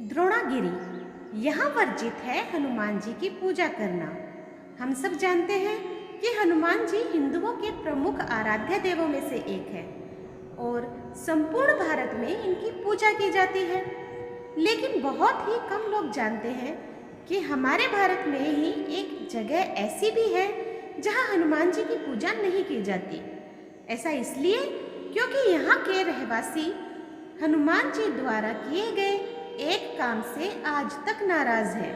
द्रोणागिरी यहाँ वर्जित है हनुमान जी की पूजा करना। हम सब जानते हैं कि हनुमान जी हिंदुओं के प्रमुख आराध्य देवों में से एक है और संपूर्ण भारत में इनकी पूजा की जाती है। लेकिन बहुत ही कम लोग जानते हैं कि हमारे भारत में ही एक जगह ऐसी भी है जहाँ हनुमान जी की पूजा नहीं की जाती। ऐसा इसलिए क्योंकि यहाँ के रहवासी हनुमान जी द्वारा किए गए एक काम से आज तक नाराज है।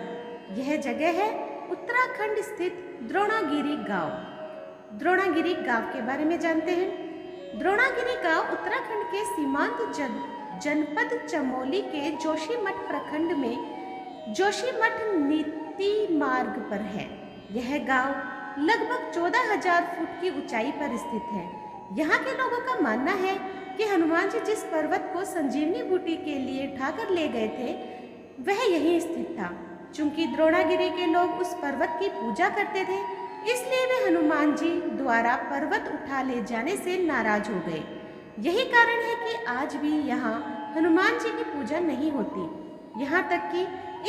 यह जगह है उत्तराखंड स्थित द्रोणागिरी गांव। द्रोणागिरी गांव के बारे में जानते हैं। द्रोणागिरी गांव उत्तराखंड के सीमांत जनपद चमोली के जोशीमठ प्रखंड में जोशीमठ नीति मार्ग पर है। यह गांव लगभग 14,000 फुट की ऊंचाई पर स्थित है। यहाँ के लोगों का मानना है कि हनुमान जी जिस पर्वत को संजीवनी बूटी के लिए उठाकर ले गए थे वह यहीं स्थित था। चूंकि द्रोणागिरी के लोग उस पर्वत की पूजा करते थे, इसलिए वे हनुमान जी द्वारा पर्वत उठा ले जाने से नाराज हो गए। यही कारण है कि आज भी यहाँ हनुमान जी की पूजा नहीं होती। यहाँ तक कि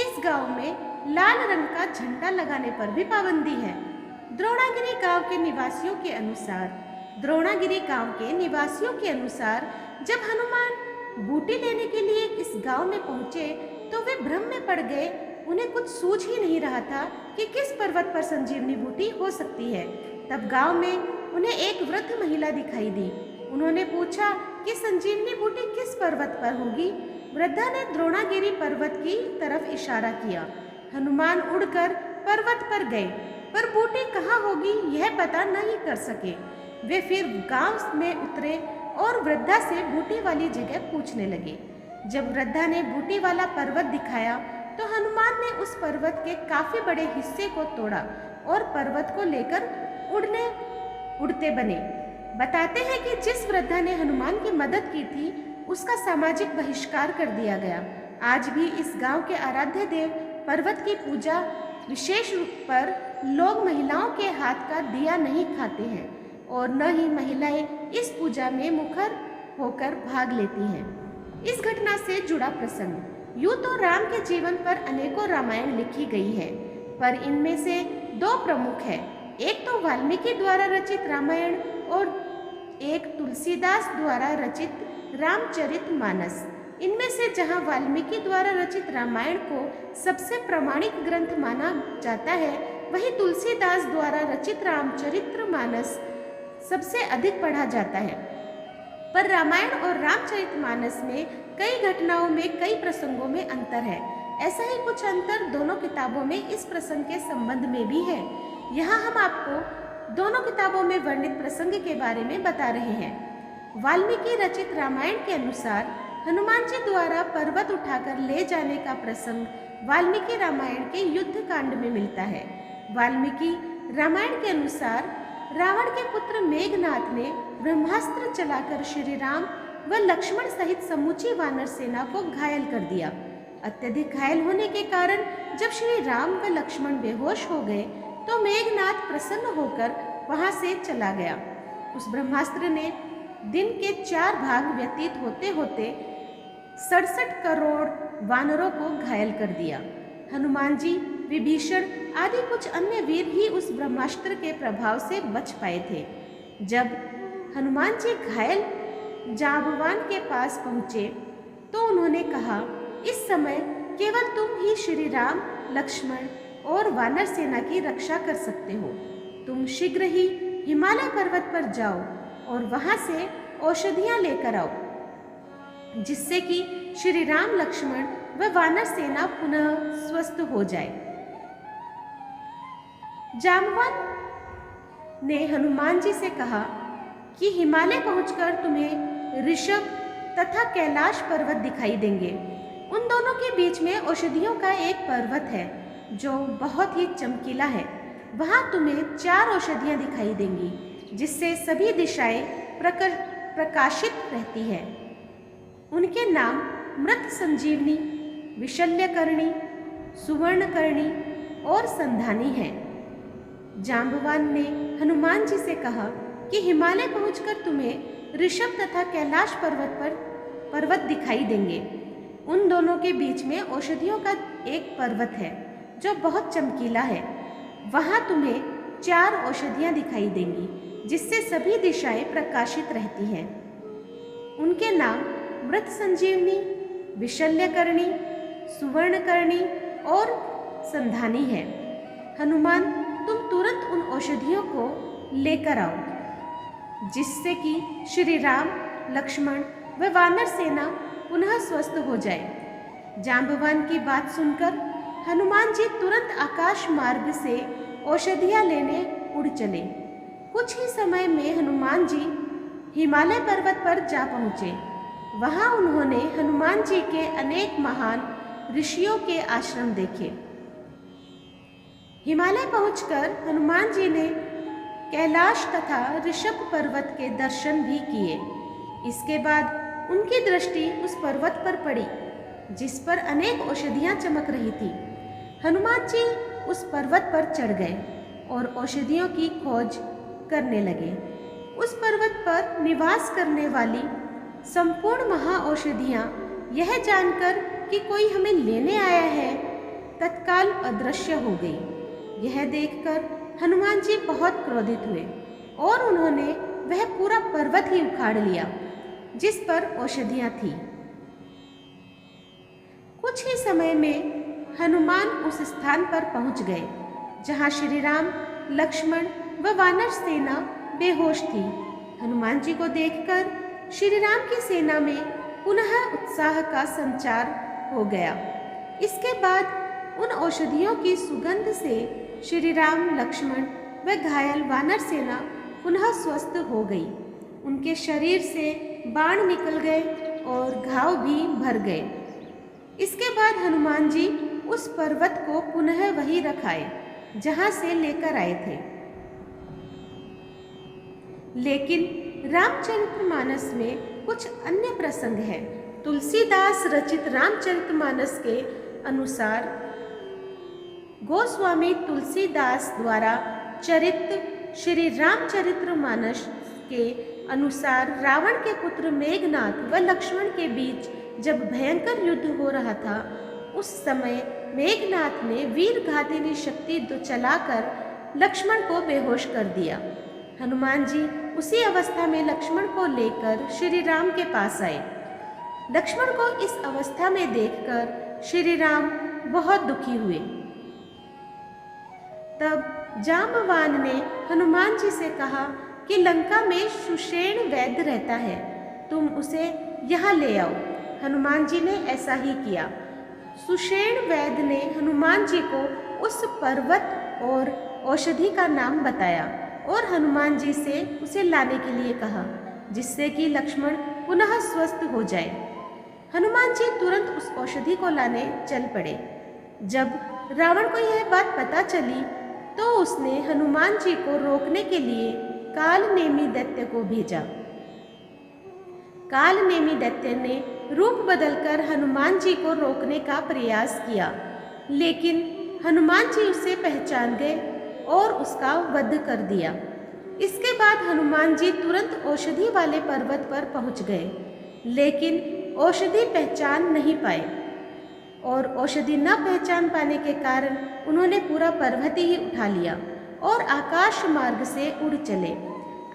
इस गांव में लाल रंग का झंडा लगाने पर भी पाबंदी है। द्रोणागिरी गांव के निवासियों के अनुसार जब हनुमान बूटी लेने के लिए इस गांव में पहुंचे तो वे भ्रम में पड़ गए। उन्हें कुछ सूझ ही नहीं रहा था कि किस पर्वत पर संजीवनी बूटी हो सकती है। तब गांव में उन्हें एक वृद्ध महिला दिखाई दी। उन्होंने पूछा कि संजीवनी बूटी किस पर्वत पर होगी। वृद्धा ने द्रोणागिरी पर्वत की तरफ इशारा किया। हनुमान उड़कर पर्वत पर गए, पर बूटी कहाँ होगी यह पता नहीं कर सके। वे फिर गांव में उतरे और वृद्धा से बूटी वाली जगह पूछने लगे। जब वृद्धा ने बूटी वाला पर्वत दिखाया तो हनुमान ने उस पर्वत के काफी बड़े हिस्से को तोड़ा और पर्वत को लेकर उड़ते बने। बताते हैं कि जिस वृद्धा ने हनुमान की मदद की थी उसका सामाजिक बहिष्कार कर दिया गया। आज भी इस गांव के आराध्य देव पर्वत की पूजा विशेष रूप पर लोग महिलाओं के हाथ का दिया नहीं खाते हैं और न ही महिलाएं इस पूजा में मुखर होकर भाग लेती हैं। इस घटना से जुड़ा प्रसंग। यूं तो राम के जीवन पर अनेकों रामायण लिखी गई है, पर इनमें से दो प्रमुख है। एक तो वाल्मीकि द्वारा रचित रामायण और एक तुलसीदास द्वारा रचित रामचरितमानस। इनमें से जहां वाल्मीकि द्वारा रचित रामायण को सबसे प्रामाणिक ग्रंथ माना जाता है, वहीं तुलसीदास द्वारा रचित रामचरितमानस सबसे अधिक पढ़ा जाता है। पर रामायण और रामचरितमानस में कई घटनाओं में कई प्रसंगों में अंतर है। ऐसा ही कुछ अंतर दोनों किताबों में इस प्रसंग के संबंध में भी है। यहाँ हम आपको दोनों किताबों में वर्णित प्रसंग के बारे में बता रहे हैं। वाल्मीकि रचित रामायण के अनुसार हनुमान जी द्वारा पर्वत उठाकर ले जाने का प्रसंग वाल्मीकि रामायण के युद्ध कांड में मिलता है। वाल्मीकि रामायण के अनुसार रावण के पुत्र मेघनाथ ने ब्रह्मास्त्र चलाकर श्री राम व लक्ष्मण सहित समूची वानर सेना को घायल कर दिया। अत्यधिक घायल होने के कारण जब श्री राम व लक्ष्मण बेहोश हो गए तो मेघनाथ प्रसन्न होकर वहां से चला गया। उस ब्रह्मास्त्र ने दिन के 4 भाग व्यतीत होते होते 67 करोड़ वानरों को घायल कर दिया। हनुमान जी, विभीषण आदि कुछ अन्य वीर ही उस ब्रह्मास्त्र के प्रभाव से बच पाए थे। जब हनुमान जी घायल जांबवान के पास पहुँचे तो उन्होंने कहा, इस समय केवल तुम ही श्री राम, लक्ष्मण और वानर सेना की रक्षा कर सकते हो। तुम शीघ्र ही हिमालय पर्वत पर जाओ और वहां से औषधियां लेकर आओ, जिससे कि श्री राम, लक्ष्मण व वानर सेना पुनः स्वस्थ हो जाए। जांबवान ने हनुमान जी से कहा कि हिमालय पहुंचकर तुम्हें ऋषभ तथा कैलाश पर्वत दिखाई देंगे। उन दोनों के बीच में औषधियों का एक पर्वत है जो बहुत ही चमकीला है। वहां तुम्हें 4 औषधियां दिखाई देंगी, जिससे सभी दिशाएं प्रकाशित रहती है। उनके नाम मृत संजीवनी, विशल्यकर्णी, सुवर्णकर्णी और संधानी है। जांबवान ने हनुमान जी से कहा कि हिमालय पहुंचकर तुम्हें ऋषभ तथा कैलाश पर्वत दिखाई देंगे। उन दोनों के बीच में औषधियों का एक पर्वत है जो बहुत चमकीला है। वहाँ तुम्हें 4 औषधियाँ दिखाई देंगी जिससे सभी दिशाएं प्रकाशित रहती हैं। उनके नाम मृत संजीवनी, विशल्यकर्णी, सुवर्णकर्णी और संधानी है। हनुमान, तुम तुरंत उन औषधियों को लेकर आओ जिससे कि श्री राम, लक्ष्मण व वानर सेना पुनः स्वस्थ हो जाए। जांबवान की बात सुनकर हनुमान जी तुरंत आकाश मार्ग से औषधियाँ लेने उड़ चले। कुछ ही समय में हनुमान जी हिमालय पर्वत पर जा पहुँचे। वहाँ उन्होंने हनुमान जी के अनेक महान ऋषियों के आश्रम देखे। हिमालय पहुंचकर हनुमान जी ने कैलाश तथा ऋषभ पर्वत के दर्शन भी किए। इसके बाद उनकी दृष्टि उस पर्वत पर पड़ी जिस पर अनेक औषधियाँ चमक रही थी। हनुमान जी उस पर्वत पर चढ़ गए और औषधियों की खोज करने लगे। उस पर्वत पर निवास करने वाली संपूर्ण महाऔषधियाँ यह जानकर कि कोई हमें लेने आया है, तत्काल अदृश्य हो गई। यह देखकर हनुमान जी बहुत क्रोधित हुए और उन्होंने वह पूरा पर्वत ही उखाड़ लिया जिस पर औषधियाँ थीं। कुछ ही समय में हनुमान उस स्थान पर पहुंच गए जहां श्री राम, लक्ष्मण व वानर सेना बेहोश थी। हनुमान जी को देखकर श्री राम की सेना में पुनः उत्साह का संचार हो गया। इसके बाद उन औषधियों की सुगंध से श्री राम, लक्ष्मण व घायल वानर सेना पुनः स्वस्थ हो गई। उनके शरीर से बाण निकल गए और घाव भी भर गए। इसके बाद हनुमान जी उस पर्वत को पुनः वहीं रखाए जहां से लेकर आए थे। लेकिन रामचरितमानस में कुछ अन्य प्रसंग है। तुलसीदास रचित रामचरितमानस के अनुसार गोस्वामी तुलसीदास द्वारा चरित श्री रामचरितमानस के अनुसार रावण के पुत्र मेघनाथ व लक्ष्मण के बीच जब भयंकर युद्ध हो रहा था, उस समय मेघनाथ ने वीरघातिनी शक्ति चलाकर लक्ष्मण को बेहोश कर दिया। हनुमान जी उसी अवस्था में लक्ष्मण को लेकर श्री राम के पास आए। लक्ष्मण को इस अवस्था में देखकर श्री राम बहुत दुखी हुए। तब जांबवान ने हनुमान जी से कहा कि लंका में सुषेण वैद्य रहता है, तुम उसे यहाँ ले आओ। हनुमान जी ने ऐसा ही किया। सुषेण वैद्य ने हनुमान जी को उस पर्वत और औषधि का नाम बताया और हनुमान जी से उसे लाने के लिए कहा जिससे कि लक्ष्मण पुनः स्वस्थ हो जाए। हनुमान जी तुरंत उस औषधि को लाने चल पड़े। जब रावण को यह बात पता चली तो उसने हनुमान जी को रोकने के लिए कालनेमी दैत्य को भेजा। कालनेमी दैत्य ने रूप बदलकर हनुमान जी को रोकने का प्रयास किया, लेकिन हनुमान जी उसे पहचान गए और उसका वध कर दिया। इसके बाद हनुमान जी तुरंत औषधि वाले पर्वत पर पहुंच गए, लेकिन औषधि पहचान नहीं पाए और औषधि न पहचान पाने के कारण उन्होंने पूरा पर्वत ही उठा लिया और आकाश मार्ग से उड़ चले।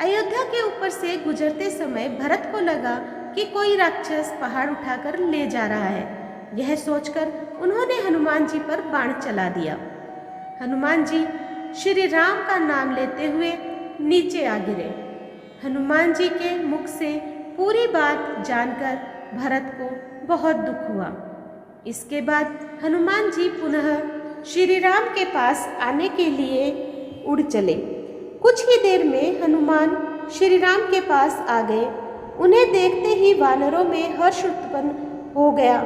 अयोध्या के ऊपर से गुजरते समय भरत को लगा कि कोई राक्षस पहाड़ उठाकर ले जा रहा है। यह सोचकर उन्होंने हनुमान जी पर बाण चला दिया। हनुमान जी श्री राम का नाम लेते हुए नीचे आ गिरे। हनुमान जी के मुख से पूरी बात जानकर भरत को बहुत दुख हुआ। इसके बाद हनुमान जी पुनः श्री राम के पास आने के लिए उड़ चले। कुछ ही देर में हनुमान श्री राम के पास आ गए। उन्हें देखते ही वानरों में हर्ष उत्पन्न हो गया।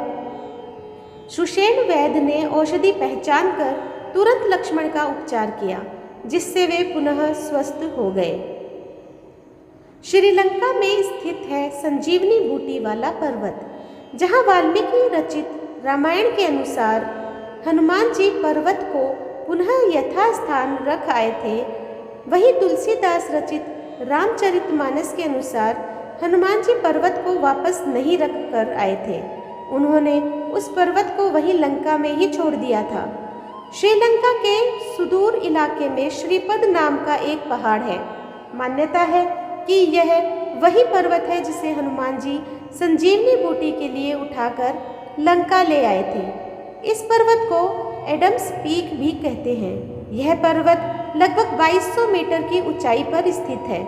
सुषेण वैद्य ने औषधि पहचान कर तुरंत लक्ष्मण का उपचार किया, जिससे वे पुनः स्वस्थ हो गए। श्रीलंका में स्थित है संजीवनी बूटी वाला पर्वत, जहाँ वाल्मीकि रचित रामायण के अनुसार हनुमान जी पर्वत को पुनः यथास्थान रख आए थे। वहीं तुलसीदास रचित रामचरितमानस के अनुसार हनुमान जी पर्वत को वापस नहीं रख कर आए थे। उन्होंने उस पर्वत को वहीं लंका में ही छोड़ दिया था। श्रीलंका के सुदूर इलाके में श्रीपद नाम का एक पहाड़ है। मान्यता है कि यह वही पर्वत है जिसे हनुमान जी संजीवनी बूटी के लिए उठाकर लंका ले आए थे। इस पर्वत को एडम्स पीक भी कहते हैं। यह पर्वत लगभग 2200 मीटर की ऊंचाई पर स्थित है।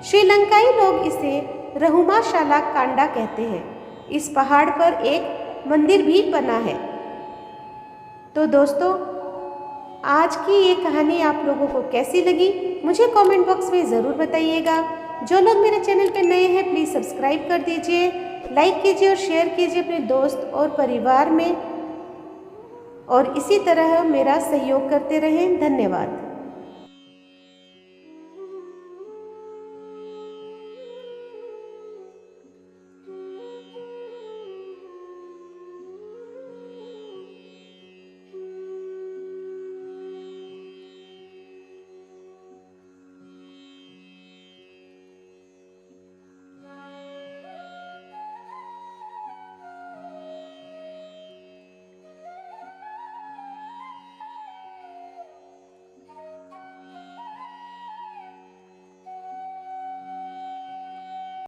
श्रीलंकाई लोग इसे रहुमाशाला कांडा कहते हैं। इस पहाड़ पर एक मंदिर भी बना है। तो दोस्तों, आज की ये कहानी आप लोगों को कैसी लगी मुझे कमेंट बॉक्स में ज़रूर बताइएगा। जो लोग मेरे चैनल पर नए हैं प्लीज़ सब्सक्राइब कर दीजिए, लाइक कीजिए और शेयर कीजिए अपने दोस्त और परिवार में, और इसी तरह मेरा सहयोग करते रहें। धन्यवाद।